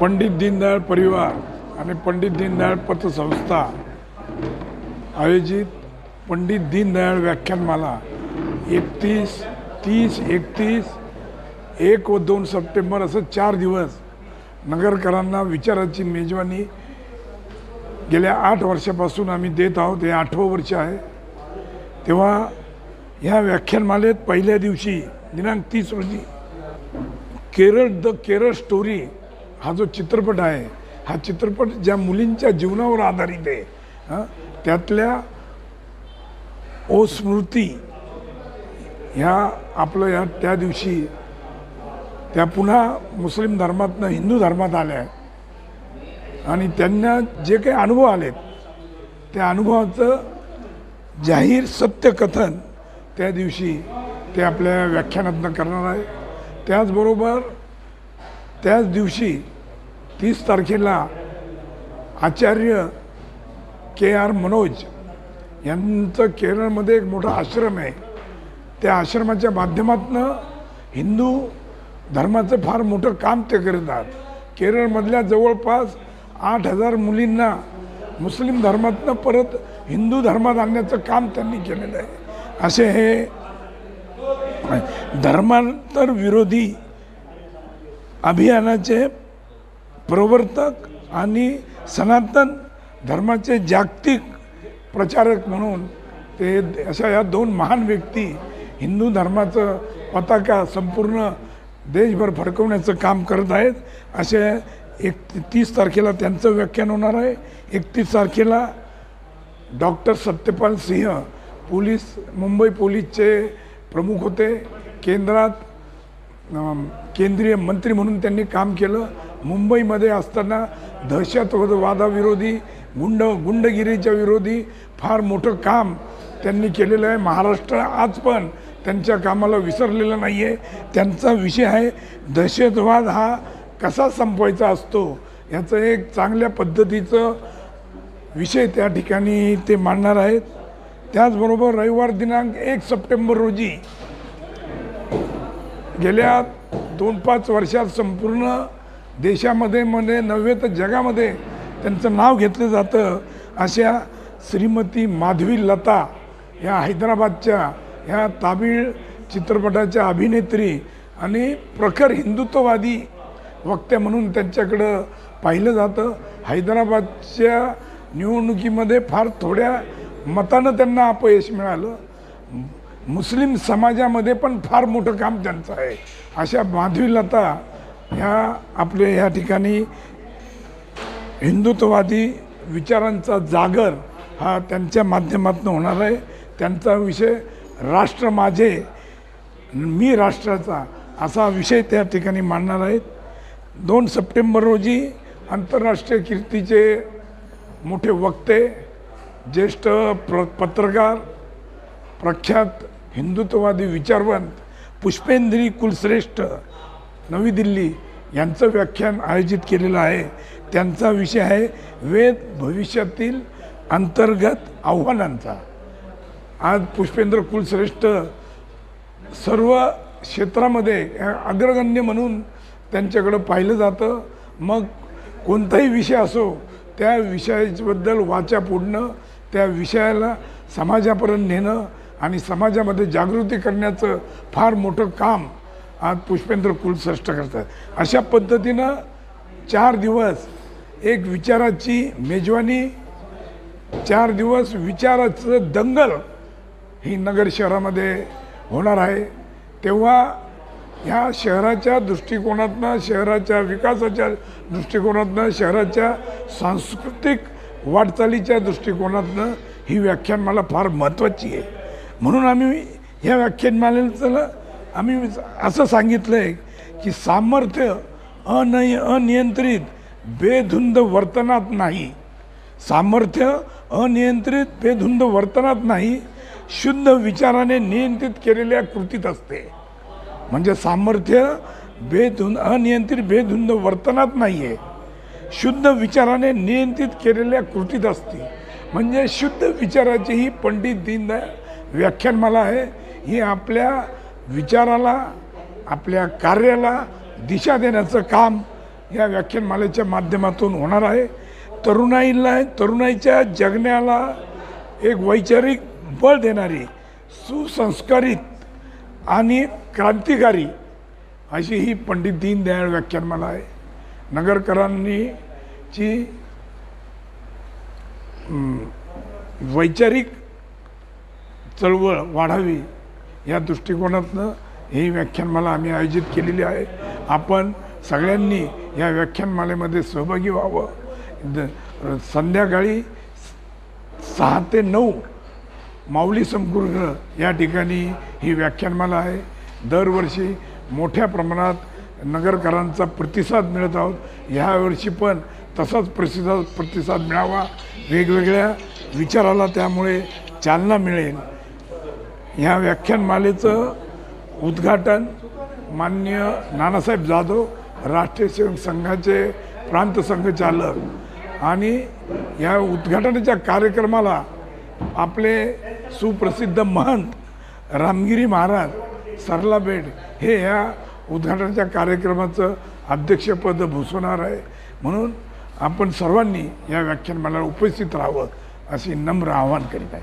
पंडित दीनदयाळ परिवार आणि पंडित दीनदयाळ पतसंस्था आयोजित पंडित दीनदयाळ व्याख्यानमाला 31, 30, 31, 1 व 2 सप्टेंबर असं 4 दिवस नगरकरांना विचाराची मेजवानी गेल्या 8 वर्षापासून आम्ही देत आहोत. हे 8वं वर्ष आहे. तेव्हा ह्या व्याख्यानमालेत पहिल्या दिवशी दिनांक 30 रोजी केरळ स्टोरी हा जो चित्रपट आहे, हा चित्रपट ज्या मुलींच्या जीवनावर आधारित आहे, त्यातल्या ओ स्मृती ह्या आपलं त्या दिवशी त्या पुन्हा मुस्लिम धर्मातनं हिंदू धर्मात आल्या आणि त्यांना जे काही अनुभव आलेत त्या अनुभवाचं जाहीर सत्यकथन त्या दिवशी ते आपल्या व्याख्यानातनं करणार आहे. त्याचबरोबर त्याच दिवशी 30 तारखेला आचार्य KR मनोज यांचं केरळमध्ये एक मोठा आश्रम आहे. त्या आश्रमाच्या माध्यमातून हिंदू धर्माचं फार मोठं काम ते करतात. केरळमधल्या जवळपास 8000 मुलींना मुस्लिम धर्मातनं परत हिंदू धर्मात आणण्याचं काम त्यांनी केलेलं आहे. असे हे धर्मांतर विरोधी अभियानाचे प्रवर्तक आणि सनातन धर्माचे जागतिक प्रचारक म्हणून ते अशा या 2 महान व्यक्ती हिंदू धर्माचं पताका संपूर्ण देशभर फडकवण्याचं काम करत आहेत. असे 30 तारखेला त्यांचं व्याख्यान होणार आहे. 31 तारखेला डॉक्टर सत्यपाल सिंह मुंबई पोलीसचे प्रमुख होते. केंद्रात केंद्रीय मंत्री म्हणून त्यांनी काम केलं. मुंबईमध्ये असताना दहशतवादाविरोधी गुंडगिरीच्या विरोधी फार मोठं काम त्यांनी केलेलं आहे. महाराष्ट्र आज पण त्यांच्या कामाला विसरलेलं नाही आहे. त्यांचा विषय आहे दहशतवाद हा कसा संपवायचा असतो याचं एक चांगल्या पद्धतीचं विषय त्या ठिकाणी ते मांडणार आहेत. त्याचबरोबर रविवार दिनांक 1 सप्टेंबर रोजी गेल्या 2-5 वर्षात संपूर्ण देशामध्ये नव्हे तर जगामध्ये त्यांचं नाव घेतलं जातं अशा श्रीमती माधवी लता ह्या हैदराबादच्या ह्या तामिळ चित्रपटाच्या अभिनेत्री आणि प्रखर हिंदुत्ववादी वक्त्या म्हणून त्यांच्याकडं पाहिलं जातं. हैदराबादच्या निवडणुकीमध्ये फार थोड्या मतानं त्यांना अपयश मिळालं. मुस्लिम समाजामध्ये पण फार मोठं काम त्यांचं आहे. अशा माधवी लता ह्या आपल्या ह्या ठिकाणी हिंदुत्ववादी विचारांचा जागर हा त्यांच्या माध्यमातून होणार आहे. त्यांचा विषय राष्ट्र माझे मी राष्ट्राचा असा विषय त्या ठिकाणी मांडणार आहेत. 2 सप्टेंबर रोजी आंतरराष्ट्रीय कीर्तीचे मोठे वक्ते, ज्येष्ठ पत्रकार, प्रख्यात हिंदुत्ववादी विचारवंत पुष्पेंद्री कुलश्रेष्ठ नवी दिल्ली यांचं व्याख्यान आयोजित केलेलं आहे. त्यांचा विषय आहे वेद भविष्यातील अंतर्गत आव्हानांचा. आज पुष्पेंद्र कुलश्रेष्ठ सर्व क्षेत्रामध्ये अग्रगण्य म्हणून त्यांच्याकडं पाहिलं जातं. मग कोणताही विषय असो त्या विषयाबद्दल वाचा फोडणं, त्या विषयाला समाजापर्यंत नेणं आणि समाजामध्ये जागृती करण्याचं फार मोठं काम आज पुष्पेंद्र कुलश्रेष्ठ करतात. अशा पद्धतीनं 4 दिवस एक विचाराची मेजवानी, 4 दिवस विचाराचं दंगल ही नगर शहरामध्ये होणार आहे. तेव्हा ह्या शहराच्या दृष्टिकोनातनं, शहराच्या विकासाच्या दृष्टिकोनातनं, शहराच्या सांस्कृतिक वाटचालीच्या दृष्टिकोनातनं ही व्याख्यानमाला फार महत्त्वाची आहे. म्हणून आम्ही ह्या व्याख्यानमालेचं आम्ही असं सांगितलं आहे की सामर्थ्य अनियंत्रित बेधुंद वर्तनात नाही. सामर्थ्य अनियंत्रित बेधुंद वर्तनात नाही, शुद्ध विचाराने नियंत्रित केलेल्या कृतीत असते. म्हणजे सामर्थ्य अनियंत्रित बेधुंद वर्तनात नाही आहे, शुद्ध विचाराने नियंत्रित केलेल्या कृतीत असते. म्हणजे शुद्ध विचाराची ही पंडित दीनदयाळ व्याख्यानमाला आहे. ही आपल्या विचाराला, आपल्या कार्याला दिशा देण्याचं काम या व्याख्यानमालेच्या माध्यमातून होणार आहे. तरुणाईच्या जगण्याला एक वैचारिक बळ देणारी, सुसंस्कारित आणि क्रांतिकारी अशी ही पंडित दीनदयाळ व्याख्यानमाला आहे. नगरकरांनी ची वैचारिक चळवळ वाढावी या दृष्टिकोनातनं ही व्याख्यानमाला आम्ही आयोजित केलेली आहे. आपण सगळ्यांनी या व्याख्यानमालेमध्ये सहभागी व्हावं. संध्याकाळी 6 ते 9 माऊली संकुलगृह या ठिकाणी ही व्याख्यानमाला आहे. दरवर्षी मोठ्या प्रमाणात नगरकरांचा प्रतिसाद मिळत आहोत. ह्यावर्षी पण तसाच प्रतिसाद मिळावा, वेगवेगळ्या विचाराला त्यामुळे चालना मिळेल. ह्या व्याख्यानमालेचं उद्घाटन माननीय नानासाहेब जाधव, राष्ट्रीय सेवक संघाचे प्रांत संघचालक, आणि या उद्घाटनाच्या कार्यक्रमाला आपले सुप्रसिद्ध महंत रामगिरी महाराज सरलाबेट हे या उद्घाटनाच्या कार्यक्रमाचं अध्यक्षपद भूषवणार आहे. म्हणून आपण सर्वांनी या व्याख्यानमालेला उपस्थित राहावं अशी नम्र आवाहन करीत आहे.